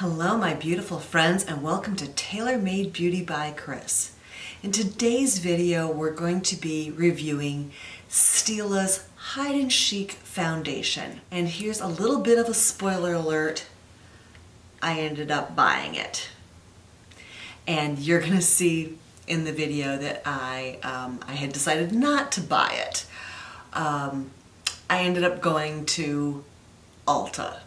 Hello my beautiful friends and welcome to Tailor Made Beauty by Kris. In today's video we're going to be reviewing Stila's Hide and Chic foundation. And here's a little bit of a spoiler alert. I ended up buying it. And you're going to see in the video that I had decided not to buy it. I ended up going to Ulta.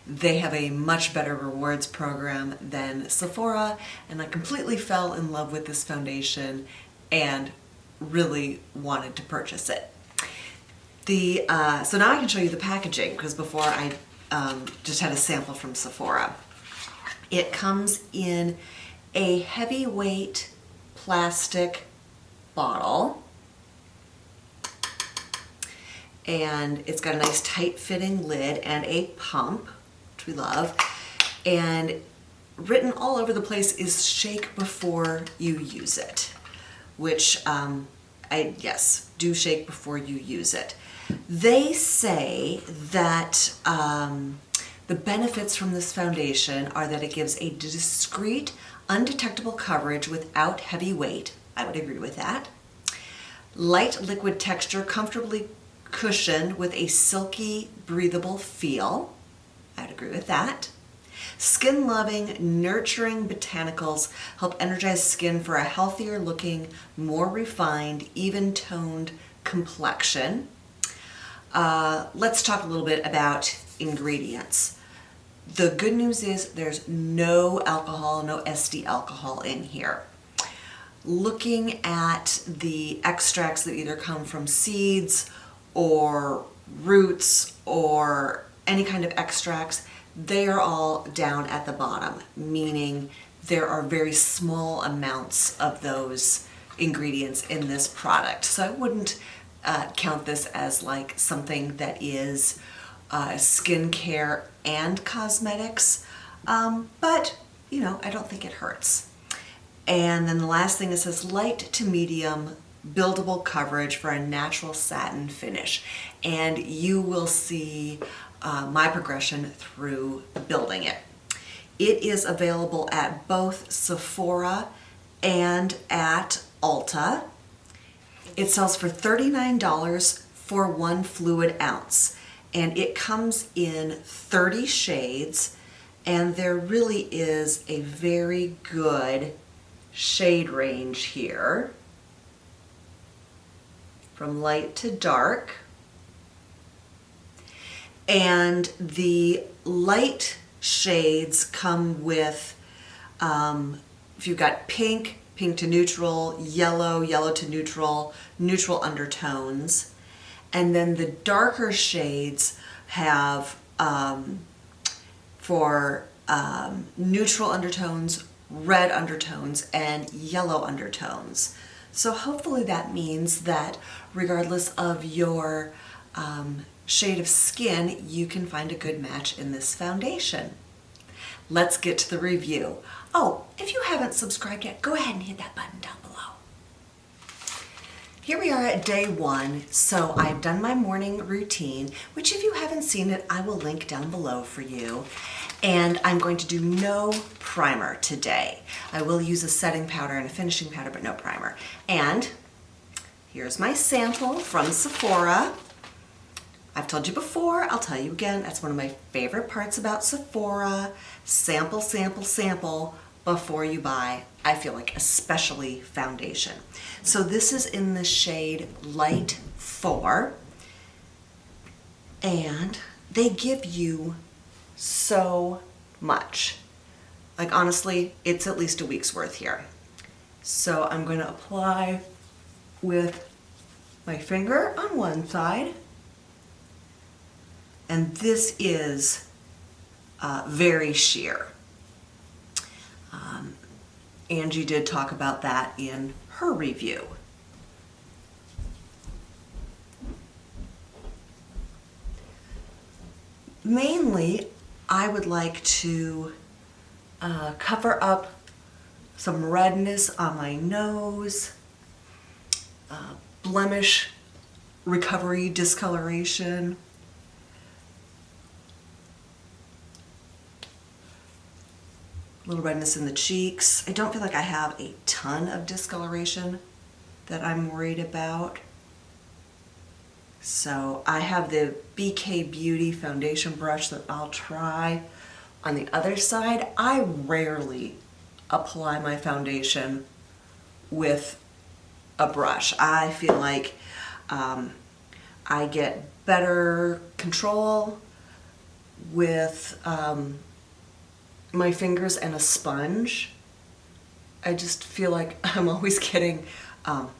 They have a much better rewards program than Sephora, and I completely fell in love with this foundation and really wanted to purchase it. So now I can show you the packaging, because before I just had a sample from Sephora. It comes in a heavyweight plastic bottle, and it's got a nice tight fitting lid and a pump, which we love, and written all over the place is shake before you use it, which yes, do shake before you use it. They say that the benefits from this foundation are that it gives a discreet, undetectable coverage without heavy weight. I would agree with that. Light liquid texture, comfortably cushioned with a silky, breathable feel. I'd agree with that. Skin-loving, nurturing botanicals help energize skin for a healthier looking, more refined, even-toned complexion. Let's talk a little bit about ingredients. The good news is there's no alcohol, no SD alcohol in here. Looking at the extracts that either come from seeds or roots or any kind of extracts, they are all down at the bottom, meaning there are very small amounts of those ingredients in this product. So I wouldn't count this as like something that is skincare and cosmetics, but you know, I don't think it hurts. And then the last thing, it says light to medium buildable coverage for a natural satin finish, and you will see my progression through building it. It is available at both Sephora and at Ulta. It sells for $39 for 1 fluid ounce, and it comes in 30 shades, and there really is a very good shade range here from light to dark. And the light shades come with, if you've got pink, pink to neutral, yellow, yellow to neutral, neutral undertones. And then the darker shades have for neutral undertones, red undertones, and yellow undertones. So hopefully that means that regardless of your shade of skin, you can find a good match in this foundation. Let's get to the review. Oh, if you haven't subscribed yet, go ahead and hit that button down below. Here we are at day 1. So I've done my morning routine, which if you haven't seen it, I will link down below for you. And I'm going to do no primer today. I will use a setting powder and a finishing powder, but no primer. And here's my sample from Sephora. I've told you before, I'll tell you again, that's one of my favorite parts about Sephora. Sample, sample, sample before you buy. I feel like especially foundation. So this is in the shade Light 4. And they give you so much. Like honestly, it's at least a week's worth here. So I'm going to apply with my finger on one side. And this is very sheer. Angie did talk about that in her review. Mainly, I would like to cover up some redness on my nose, blemish recovery, discoloration, little redness in the cheeks. I don't feel like I have a ton of discoloration that I'm worried about. So I have the BK Beauty foundation brush that I'll try on the other side. I rarely apply my foundation with a brush. I feel like I get better control with my fingers and a sponge. I just feel like I'm always getting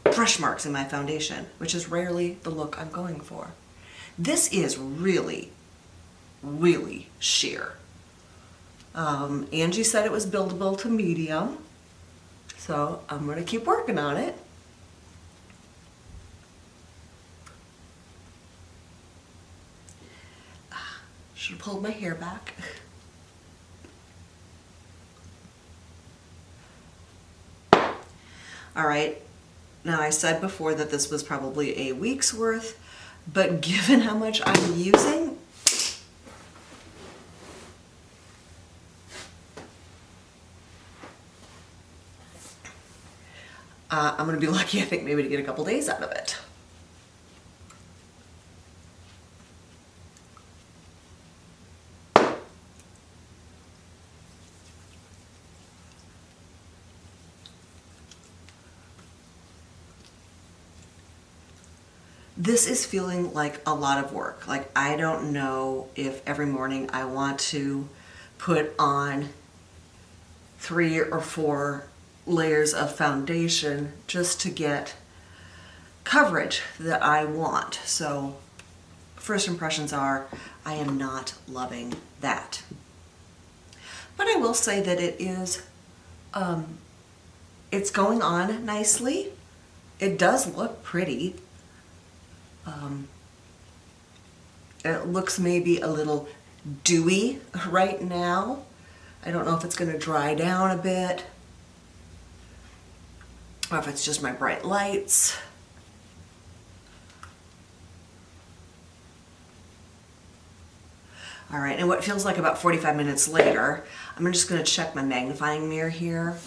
brush marks in my foundation, which is rarely the look I'm going for. This is really, really sheer. Angie said it was buildable to medium, so I'm gonna keep working on it. Should have pulled my hair back. All right, now I said before that this was probably a week's worth, but given how much I'm using, I'm gonna be lucky, I think, maybe to get a couple days out of it. This is feeling like a lot of work. Like, I don't know if every morning I want to put on 3 or 4 layers of foundation just to get coverage that I want. So first impressions are, I am not loving that. But I will say that it is, it's going on nicely. It does look pretty. It looks maybe a little dewy right now. I don't know if it's going to dry down a bit, or if it's just my bright lights. All right, and what feels like about 45 minutes later, I'm just going to check my magnifying mirror here.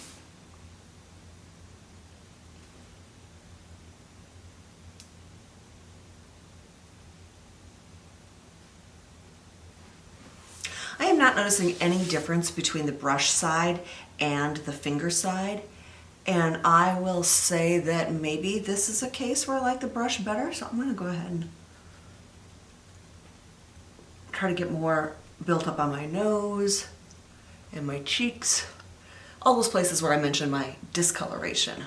I am not noticing any difference between the brush side and the finger side, and I will say that maybe this is a case where I like the brush better, so I'm going to go ahead and try to get more built up on my nose and my cheeks, all those places where I mentioned my discoloration.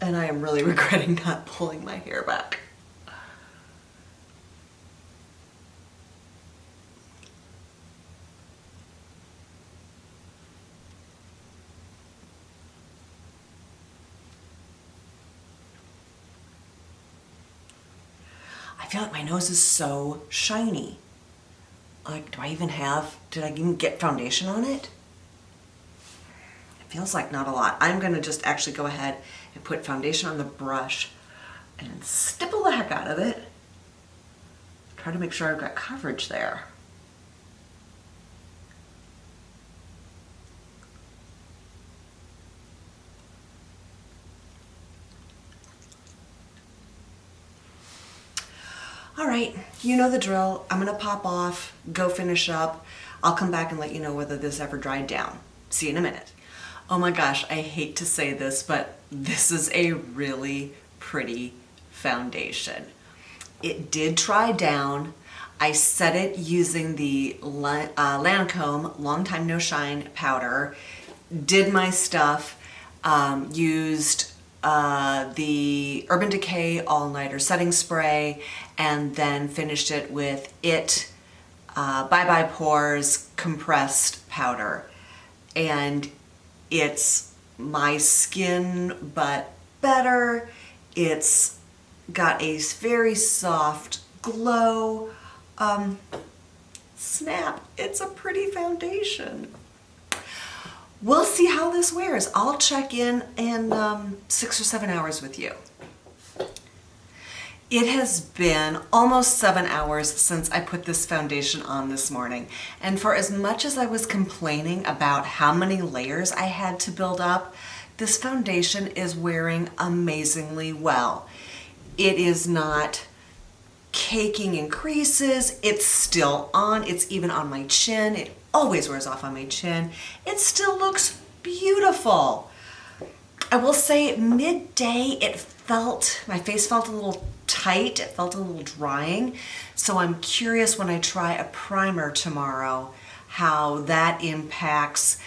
And I am really regretting not pulling my hair back. I feel like my nose is so shiny. Like, did I even get foundation on it? It feels like not a lot. I'm gonna just actually go ahead and put foundation on the brush and stipple the heck out of it. Try to make sure I've got coverage there. All right, you know the drill. I'm gonna pop off, go finish up. I'll come back and let you know whether this ever dried down. See you in a minute. Oh my gosh, I hate to say this, but this is a really pretty foundation. It did dry down. I set it using the Lancome Long Time No Shine powder. Did my stuff, used the Urban Decay All Nighter setting spray, and then finished it with Bye Bye Pores compressed powder. And it's my skin, but better. It's got a very soft glow. Snap, it's a pretty foundation. We'll see how this wears. I'll check in 6 or 7 hours with you. It has been almost 7 hours since I put this foundation on this morning. And for as much as I was complaining about how many layers I had to build up, this foundation is wearing amazingly well. It is not caking in creases. It's still on. It's even on my chin. It always wears off on my chin. It still looks beautiful. I will say midday my face felt a little tight. It felt a little drying. So I'm curious when I try a primer tomorrow how that impacts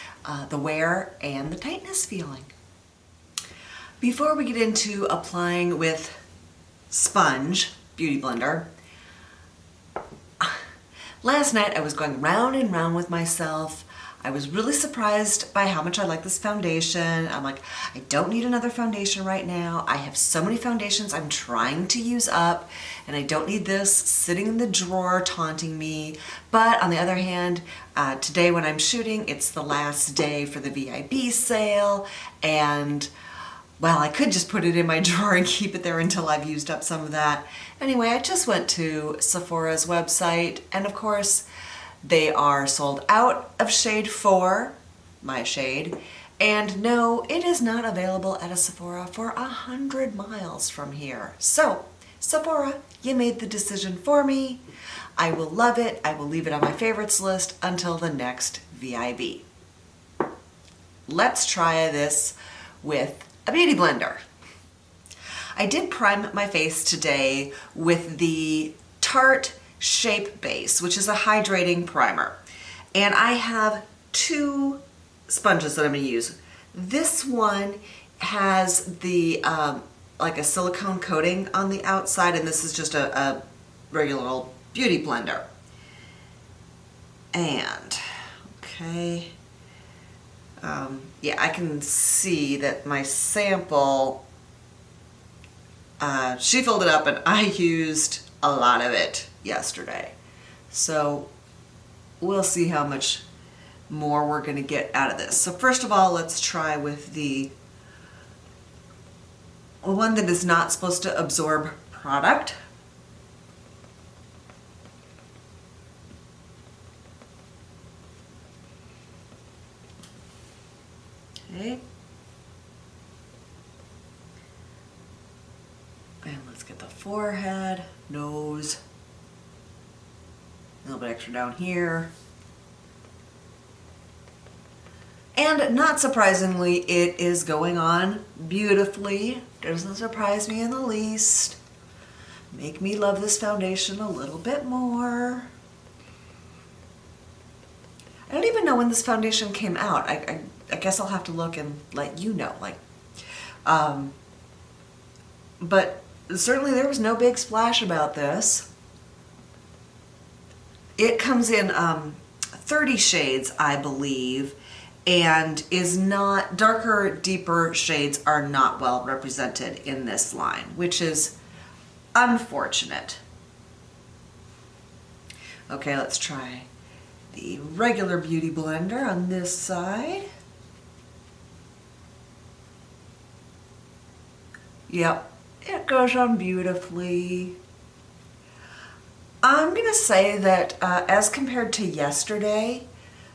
the wear and the tightness feeling. Before we get into applying with sponge, Beauty Blender, last night I was going round and round with myself. I was really surprised by how much I like this foundation. I'm like, I don't need another foundation right now. I have so many foundations I'm trying to use up, and I don't need this sitting in the drawer taunting me. But on the other hand, today when I'm shooting, it's the last day for the VIB sale, and well, I could just put it in my drawer and keep it there until I've used up some of that. Anyway, I just went to Sephora's website, and of course, they are sold out of shade 4, my shade, and no, it is not available at a Sephora for 100 miles from here. So, Sephora, you made the decision for me. I will love it. I will leave it on my favorites list until the next VIB. Let's try this with a Beauty Blender. I did prime my face today with the Tarte Shape Base, which is a hydrating primer. And I have 2 sponges that I'm going to use. This one has the like a silicone coating on the outside, and this is just a regular old Beauty Blender. And, okay, yeah, I can see that my sample, she filled it up and I used a lot of it yesterday. So we'll see how much more we're going to get out of this. So first of all, let's try with the one that is not supposed to absorb product. Okay. And let's get the forehead, nose, a little bit extra down here. And not surprisingly, it is going on beautifully. Doesn't surprise me in the least. Make me love this foundation a little bit more. I don't even know when this foundation came out. I guess I'll have to look and let you know. But certainly there was no big splash about this. It comes in 30 shades, I believe, and is not, darker, deeper shades are not well represented in this line, which is unfortunate. Okay, let's try the regular Beauty Blender on this side. Yep, it goes on beautifully. I'm gonna say that as compared to yesterday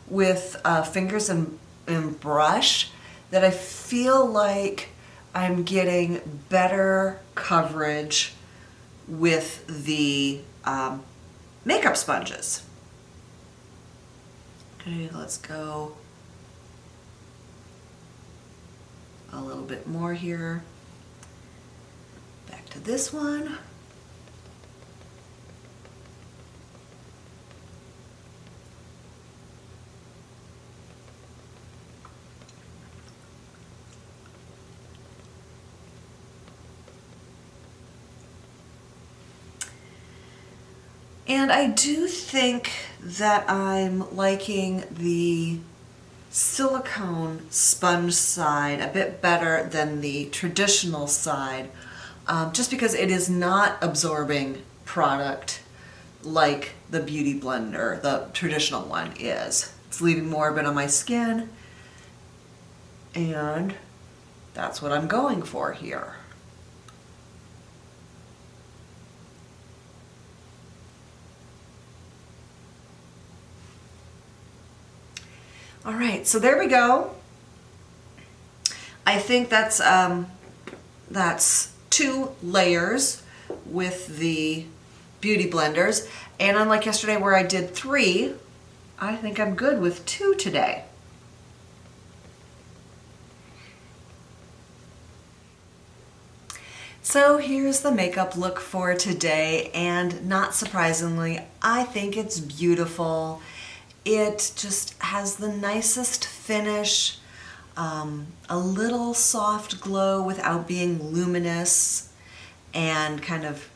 with fingers and brush, that I feel like I'm getting better coverage with the makeup sponges. Okay, let's go a little bit more here. Back to this one. And I do think that I'm liking the silicone sponge side a bit better than the traditional side, just because it is not absorbing product like the Beauty Blender, the traditional one is. It's leaving more of it on my skin, and that's what I'm going for here. All right, so there we go. I think that's 2 layers with the beauty blenders. And unlike yesterday where I did 3, I think I'm good with 2 today. So here's the makeup look for today, and not surprisingly, I think it's beautiful. It just has the nicest finish, a little soft glow without being luminous, and kind of,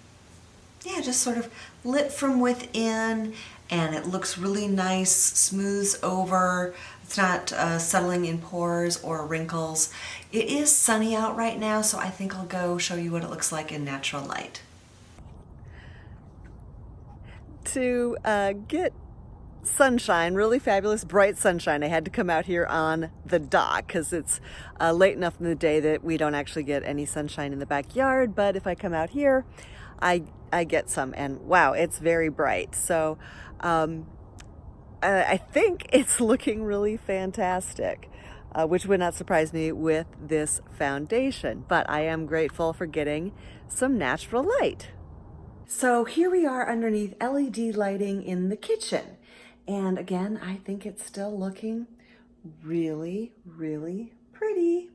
yeah, just sort of lit from within, and it looks really nice, smooths over. It's not settling in pores or wrinkles. It is sunny out right now, so I think I'll go show you what it looks like in natural light. To get sunshine, really fabulous bright sunshine, I had to come out here on the dock because it's late enough in the day that we don't actually get any sunshine in the backyard, but if I come out here, I get some, and wow, it's very bright. So I think it's looking really fantastic, which would not surprise me with this foundation, but I am grateful for getting some natural light. So here we are underneath LED lighting in the kitchen. And again, I think it's still looking really, really pretty.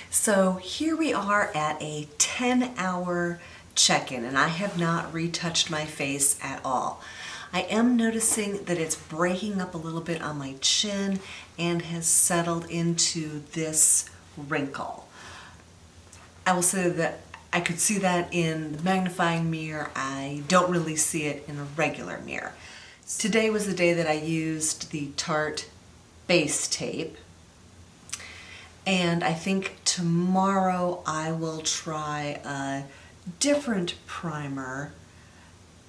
So here we are at a 10-hour check-in, and I have not retouched my face at all. I am noticing that it's breaking up a little bit on my chin and has settled into this wrinkle. I will say that I could see that in the magnifying mirror. I don't really see it in a regular mirror. Today was the day that I used the Tarte base tape, and I think tomorrow I will try a different primer,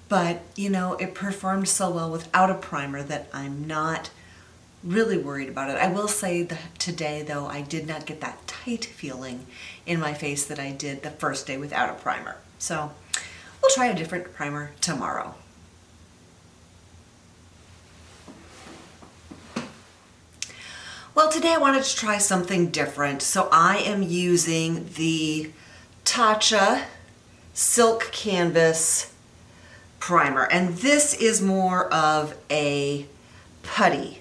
but you know, it performed so well without a primer that I'm not really worried about it. I will say that today though, I did not get that tight feeling in my face that I did the first day without a primer. So we'll try a different primer tomorrow. Well, today I wanted to try something different. So I am using the Tatcha Silk Canvas primer, and this is more of a putty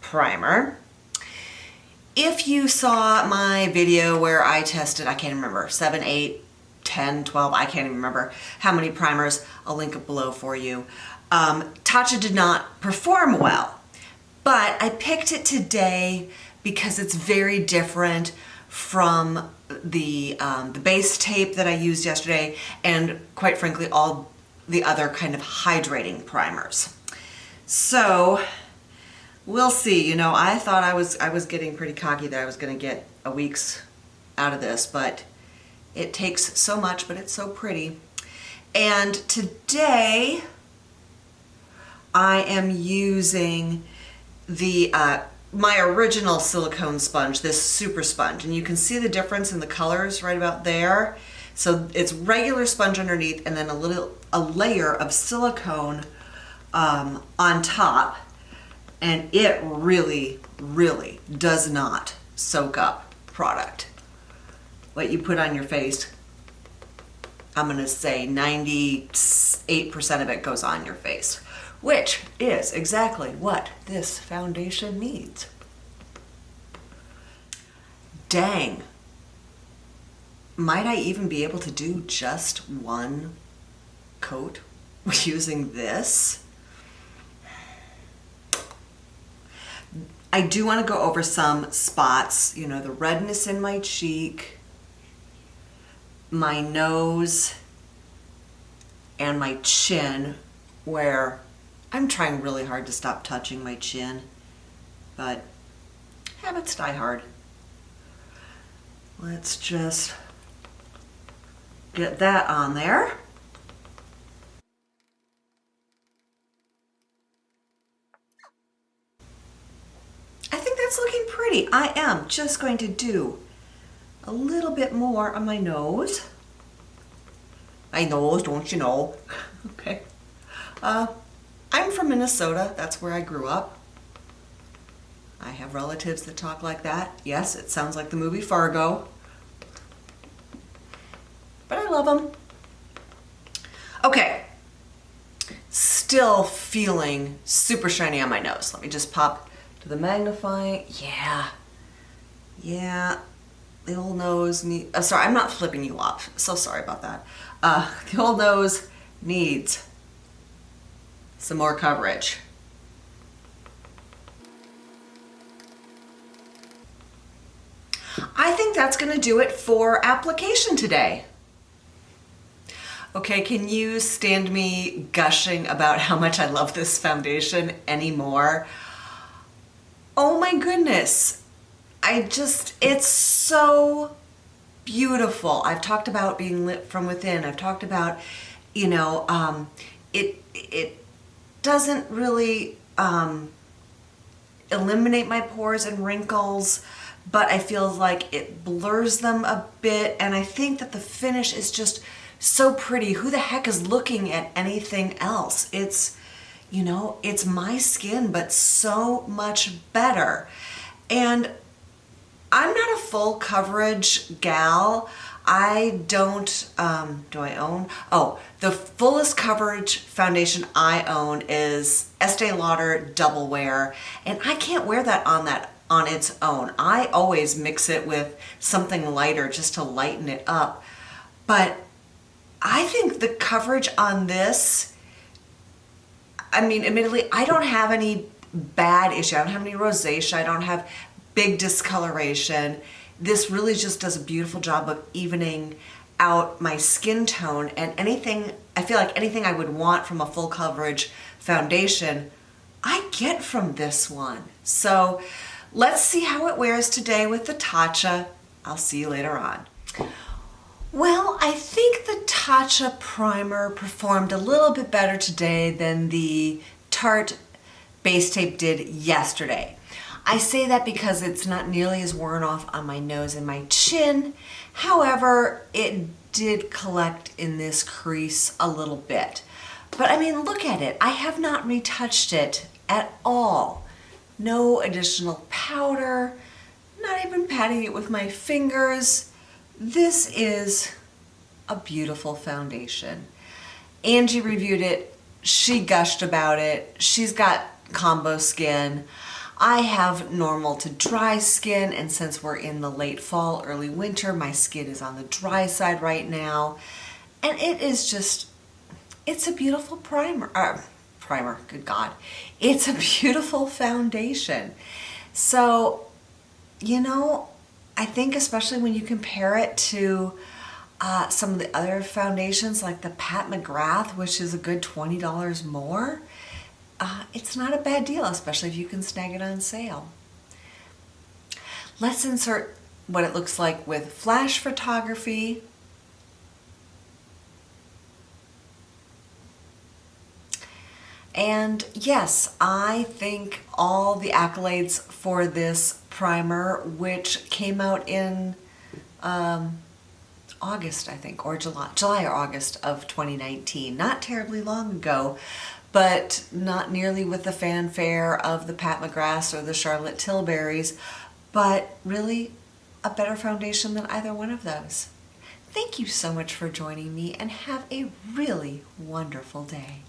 primer. If you saw my video where I tested, I can't remember, 7, 8, 10, 12, I can't even remember how many primers, I'll link it below for you. Tatcha did not perform well, but I picked it today because it's very different from the base tape that I used yesterday, and quite frankly, all the other kind of hydrating primers. So we'll see. You know, I thought I was getting pretty cocky that I was going to get a week's out of this, but it takes so much, but it's so pretty. And today I am using the my original silicone sponge, this super sponge, and you can see the difference in the colors right about there. So it's regular sponge underneath and then a layer of silicone on top, and it really, really does not soak up product. What you put on your face, I'm gonna say 98% of it goes on your face, which is exactly what this foundation needs. Dang. Might I even be able to do just one coat using this? I do want to go over some spots, you know, the redness in my cheek, my nose, and my chin, where I'm trying really hard to stop touching my chin, but habits die hard. Let's just get that on there. I think that's looking pretty. I am just going to do a little bit more on my nose. My nose, don't you know? Okay. I'm from Minnesota. That's where I grew up. I have relatives that talk like that. Yes, it sounds like the movie Fargo. But I love them. Okay. Still feeling super shiny on my nose. Let me just pop to the magnifying. Yeah. The old nose needs... Oh, sorry, I'm not flipping you off. So sorry about that. The old nose needs some more coverage. I think that's going to do it for application today. Okay, can you stand me gushing about how much I love this foundation anymore? Oh my goodness. It's so beautiful. I've talked about being lit from within. I've talked about, it doesn't really eliminate my pores and wrinkles, but I feel like it blurs them a bit, and I think that the finish is just so pretty. Who the heck is looking at anything else? It's my skin, but so much better. And I'm not a full coverage gal. I don't, do I own? Oh, the fullest coverage foundation I own is Estee Lauder Double Wear, and I can't wear that on its own. I always mix it with something lighter just to lighten it up. But I think the coverage on this, I mean, admittedly, I don't have any bad issue. I don't have any rosacea. I don't have big discoloration. This really just does a beautiful job of evening out my skin tone, and I feel like anything I would want from a full coverage foundation, I get from this one. So let's see how it wears today with the Tatcha. I'll see you later on. Well, I think the Tatcha primer performed a little bit better today than the Tarte base tape did yesterday. I say that because it's not nearly as worn off on my nose and my chin. However, it did collect in this crease a little bit. But I mean, look at it. I have not retouched it at all. No additional powder, not even patting it with my fingers. This is a beautiful foundation. Angie reviewed it. She gushed about it. She's got combo skin. I have normal to dry skin, and since we're in the late fall, early winter, my skin is on the dry side right now. And it is just, it's a beautiful primer, good God. It's a beautiful foundation. So, I think especially when you compare it to some of the other foundations like the Pat McGrath, which is a good $20 more, it's not a bad deal, especially if you can snag it on sale. Let's insert what it looks like with flash photography. And yes, I think all the accolades for this primer, which came out in August, I think, or July or August of 2019. Not terribly long ago, but not nearly with the fanfare of the Pat McGraths or the Charlotte Tilburys, but really a better foundation than either one of those. Thank you so much for joining me, and have a really wonderful day.